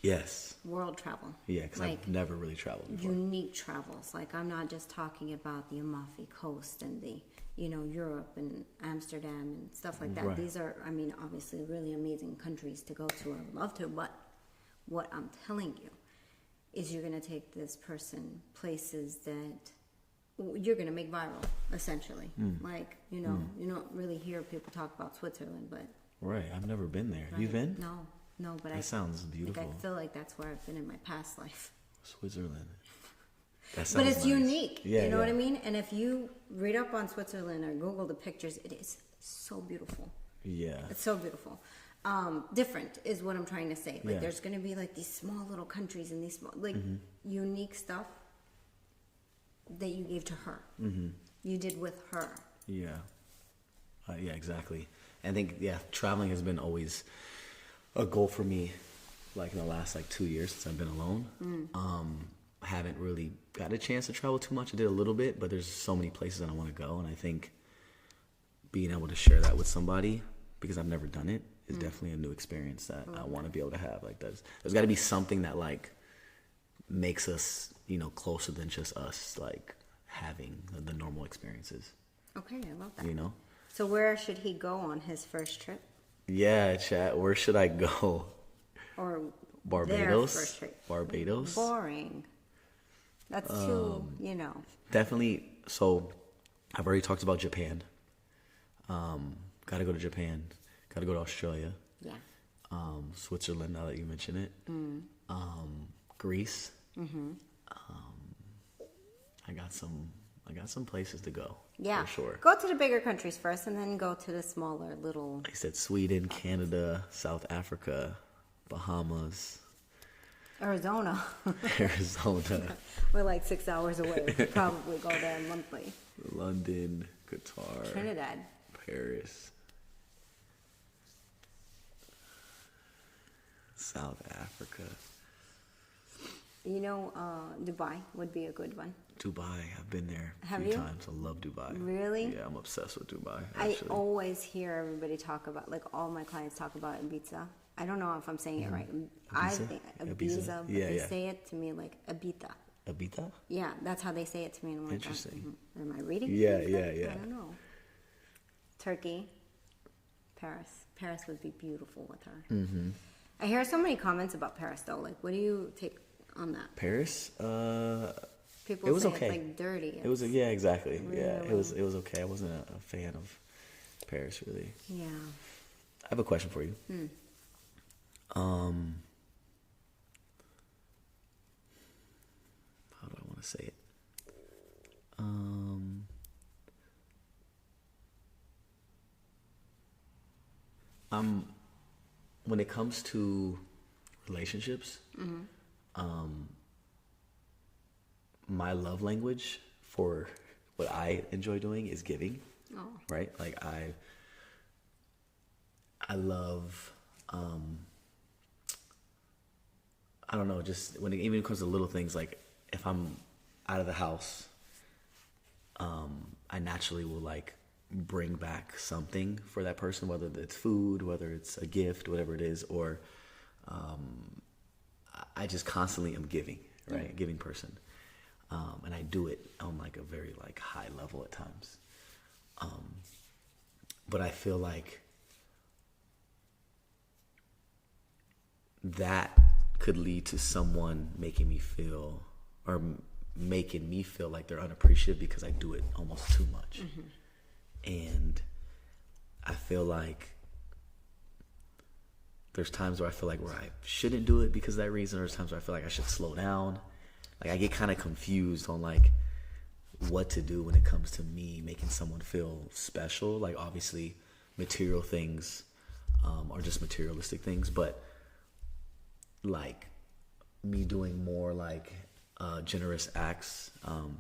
Yes. World travel. Yeah, because like, I've never really traveled before. Unique travels. Like, I'm not just talking about the Amalfi Coast and the, you know, Europe and Amsterdam and stuff like that. Right. These are, I mean, obviously really amazing countries to go to. I would love to, but what I'm telling you is you're going to take this person places that you're going to make viral, essentially. Like, you know, you don't really hear people talk about Switzerland, but... Right, I've never been there. Right? You've been? No, but That sounds beautiful. Like, I feel like that's where I've been in my past life. Switzerland. That sounds But it's nice. unique, Yeah, you know what I mean? And if you read up on Switzerland or Google the pictures, it is so beautiful. Yeah. It's so beautiful. Different is what I'm trying to say. Like, Yeah. there's going to be like these small little countries and these small, like, unique stuff that you gave to her. You did with her. Yeah. Yeah, exactly. I think, traveling has been always a goal for me, like in the last 2 years since I've been alone. I haven't really got a chance to travel too much. I did a little bit, but there's so many places that I want to go, and I think being able to share that with somebody, because I've never done it, is definitely a new experience that I want to be able to have. Like, there's got to be something that like makes us, you know, closer than just us like having the normal experiences. Okay, I love that. You know. So where should he go on his first trip? Yeah, chat. Where should I go? Or Barbados. their first trip? Barbados. Boring. That's too, you know. Definitely. So, I've already talked about Japan. Got to go to Japan. Got to go to Australia. Yeah. Switzerland. Now that you mention it. Greece. I got some places to go. Yeah. For sure. Go to the bigger countries first, and then go to the smaller little. Like I said, Sweden, Canada, South Africa, Bahamas, Arizona. Arizona, We're like 6 hours away. We could probably go there monthly. London, Qatar, Trinidad. Paris, South Africa. You know, Dubai would be a good one. Dubai, I've been there a Have few you? times. I love Dubai. Really? Yeah, I'm obsessed with Dubai, I actually. always hear everybody talk about, like all my clients talk about Ibiza. I don't know if I'm saying it right. I Ibiza? think Ibiza? Ibiza, but Yeah, they yeah. say it to me like Ibiza. Ibiza? Yeah, that's how they say it to me. And I'm like, Interesting. Am I reading? Yeah, things yeah, right? yeah. I don't know. Turkey, Paris. Paris would be beautiful with her. Mm-hmm. I hear so many comments about Paris though. Like, what do you take on that? Paris? People It was say okay. it's like dirty. It was, yeah, exactly. Yeah, Really? it was okay. I wasn't a fan of Paris, really. Yeah. I have a question for you. How do I want to say it? when it comes to relationships, my love language for what I enjoy doing is giving. Oh. Right? Like I love, I don't know, just when it even comes to little things, like if I'm out of the house, I naturally will like bring back something for that person, whether it's food, whether it's a gift, whatever it is, or I just constantly am giving, right? A giving person. And I do it on like a very like high level at times. But I feel like that could lead to someone making me feel like they're unappreciative because I do it almost too much. And I feel like there's times where I feel like where I shouldn't do it because of that reason. There's times where I feel like I should slow down. Like I get kind of confused on like what to do when it comes to me making someone feel special. Like obviously material things are just materialistic things, but like me doing more like generous acts I'm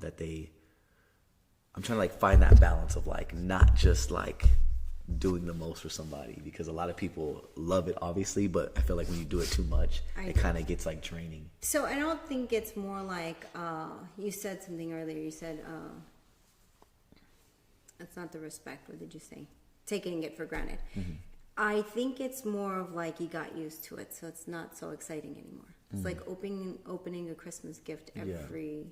trying to like find that balance of like not just like doing the most for somebody, because a lot of people love it obviously, but I feel like when you do it too much, it kind of gets like draining. So I don't think it's more like you said something earlier. You said it's not the respect. What did you say? Taking it for granted. I think it's more of like you got used to it, so it's not so exciting anymore. It's like opening a Christmas gift every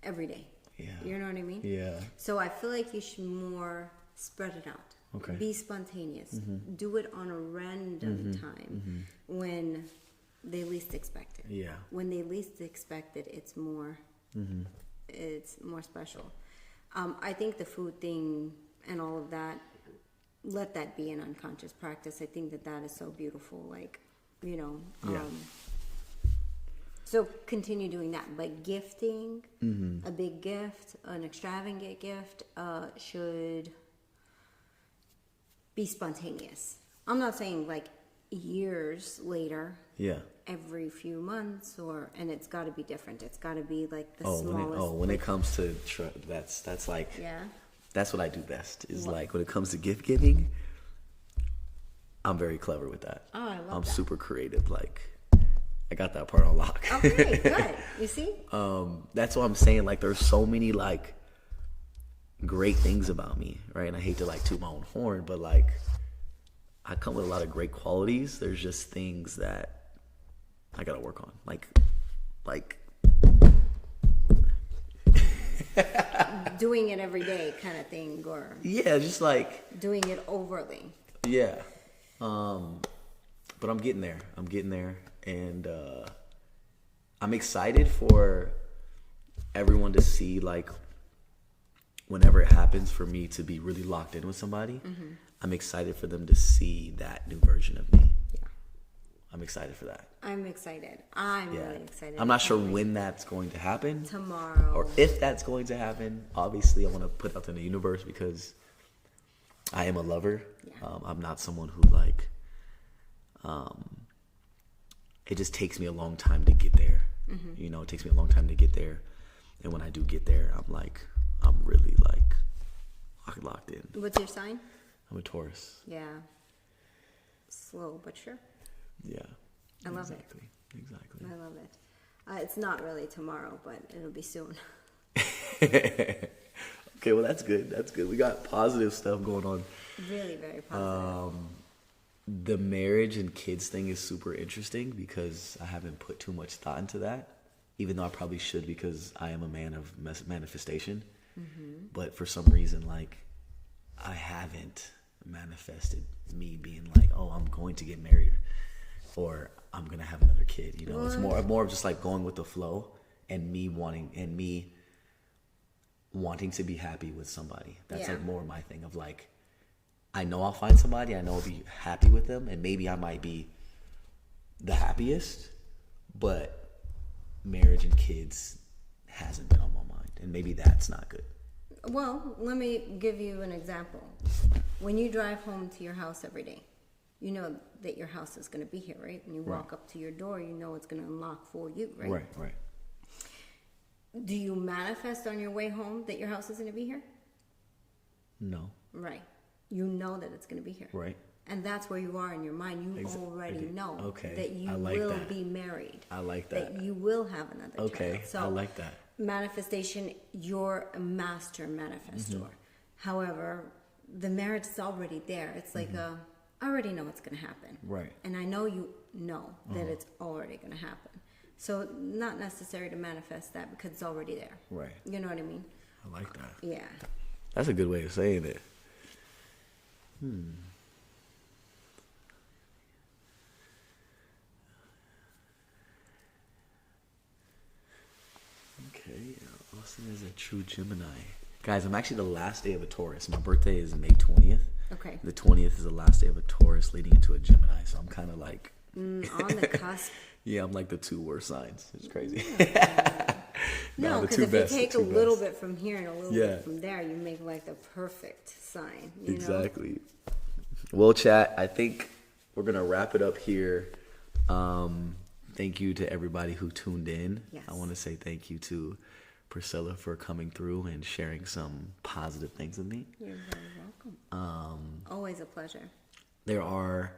day. Yeah. You know what I mean? Yeah. So I feel like you should more spread it out. Okay. Be spontaneous. Do it on a random time when they least expect it. Yeah. When they least expect it, it's more special. I think the food thing and all of that, let that be an unconscious practice. I think that is so beautiful. Like, you know, so continue doing that. But gifting, a big gift, an extravagant gift, should be spontaneous. I'm not saying like years later. Yeah. Every few months, and it's got to be different. It's got to be like the smallest. When it comes to that's like that's what I do best. Is like when it comes to gift giving, I'm very clever with that. Oh, I love that. I'm super creative. Like I got that part on lock. Okay, good. You see? That's what I'm saying. Like there's so many like great things about me, right? And I hate to like toot my own horn, but like I come with a lot of great qualities. There's just things that I gotta work on. Like doing it every day kind of thing, or just like doing it overly. But I'm getting there. And I'm excited for everyone to see, like, whenever it happens for me to be really locked in with somebody, I'm excited for them to see that new version of me. Yeah. I'm excited for that. I'm excited. I'm really excited. I'm not sure when that's going to happen. Tomorrow. Or if that's going to happen. Obviously, I want to put out in the universe because I am a lover. Yeah. I'm not someone who, like, it just takes me a long time to get there. You know, it takes me a long time to get there. And when I do get there, I'm really, like, locked in. What's your sign? I'm a Taurus. Yeah. Slow but sure. Yeah. I love it. Exactly. I love it. It's not really tomorrow, but it'll be soon. Okay, well, that's good. We got positive stuff going on. Really very positive. The marriage and kids thing is super interesting because I haven't put too much thought into that, even though I probably should because I am a man of manifestation. But for some reason, like, I haven't manifested me being like, oh, I'm going to get married or I'm going to have another kid. You know, it's more of just like going with the flow and me wanting to be happy with somebody. That's like more my thing of like, I know I'll find somebody, I know I'll be happy with them, and maybe I might be the happiest, but marriage and kids hasn't been on my mind, and maybe that's not good. Well, let me give you an example. When you drive home to your house every day, you know that your house is going to be here, right? When you Right. walk up to your door, you know it's going to unlock for you, right? Right, right. Do you manifest on your way home that your house is going to be here? No. Right. You know that it's going to be here. Right. And that's where you are in your mind. You already know Okay. that you I like will that. be married. I like that. That you will have another Okay. child. So I like that. manifestation, you're a master manifestor. Mm-hmm. However, the marriage is already there. It's like I already know it's going to happen. Right. And I know you know that it's already going to happen. So not necessary to manifest that because it's already there. Right. You know what I mean? I like that. Yeah. That's a good way of saying it. Okay, Austin is a true Gemini. Guys, I'm actually the last day of a Taurus. My birthday is May 20th. Okay. The 20th is the last day of a Taurus leading into a Gemini. So I'm kind of like, On the cusp. yeah, I'm like the two worst signs. It's crazy. No, the because two if best, you take the a two little best. bit from here and a little Yeah. bit from there, you make like the perfect sign. You know? Exactly. Well, chat, I think we're going to wrap it up here. Thank you to everybody who tuned in. Yes. I want to say thank you to Priscilla for coming through and sharing some positive things with me. You're very welcome. Always a pleasure. There are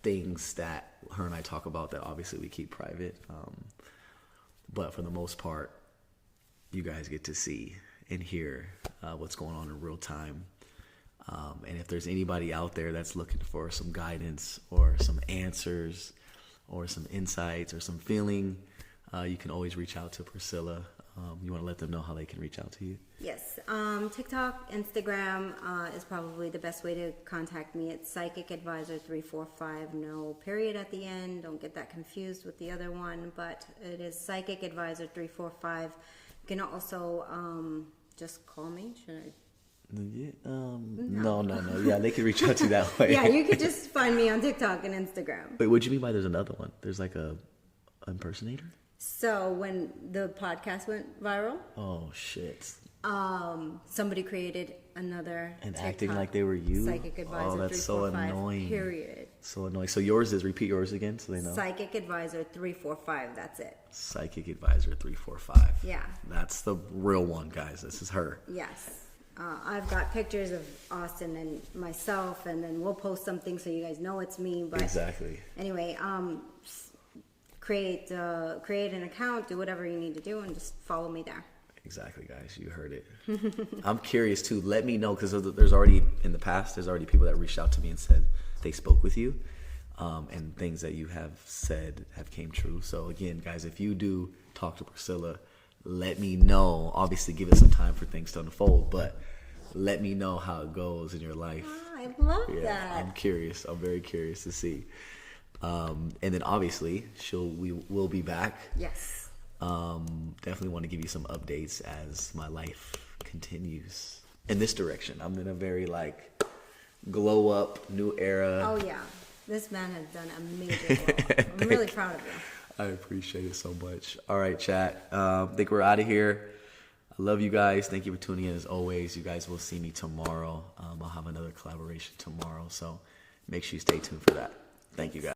things that her and I talk about that obviously we keep private. But for the most part, you guys get to see and hear what's going on in real time. And if there's anybody out there that's looking for some guidance or some answers or some insights or some feeling, you can always reach out to Priscilla. You want to let them know how they can reach out to you? Yes. TikTok, Instagram is probably the best way to contact me. It's Psychic Advisor 345. No period at the end. Don't get that confused with the other one. But it is Psychic Advisor 345. You can also just call me. Should I? Yeah, no. Yeah, they can reach out to you that way. Yeah, you could just find me on TikTok and Instagram. Wait, what do you mean by there's another one? There's like a impersonator? So when the podcast went viral, Oh, shit. somebody created another And TikTok, acting like they were you? Psychic Advisor Oh, that's so 345, annoying. period. So annoying. So yours is, repeat yours again so they know. Psychic Advisor 345, that's it. Psychic Advisor 345. Yeah. That's the real one, guys. This is her. Yes. I've got pictures of Austin and myself, and then we'll post something so you guys know it's me. But Exactly. anyway, create an account, do whatever you need to do, and just follow me there. Exactly, guys. You heard it. I'm curious, too. Let me know, because there's already, in the past, there's already people that reached out to me and said they spoke with you. And things that you have said have came true. So, again, guys, if you do talk to Priscilla, let me know. Obviously, give it some time for things to unfold, but let me know how it goes in your life. I love Yeah, that. I'm curious. I'm very curious to see. And then obviously we will be back. Yes. Definitely want to give you some updates as my life continues in this direction. I'm in a very like glow up, new era. Oh yeah, this man has done a major glow up. I'm really proud of you. I appreciate it so much. All right, chat. I think we're out of here. I love you guys. Thank you for tuning in as always. You guys will see me tomorrow. I'll have another collaboration tomorrow, so make sure you stay tuned for that. Thank you, guys.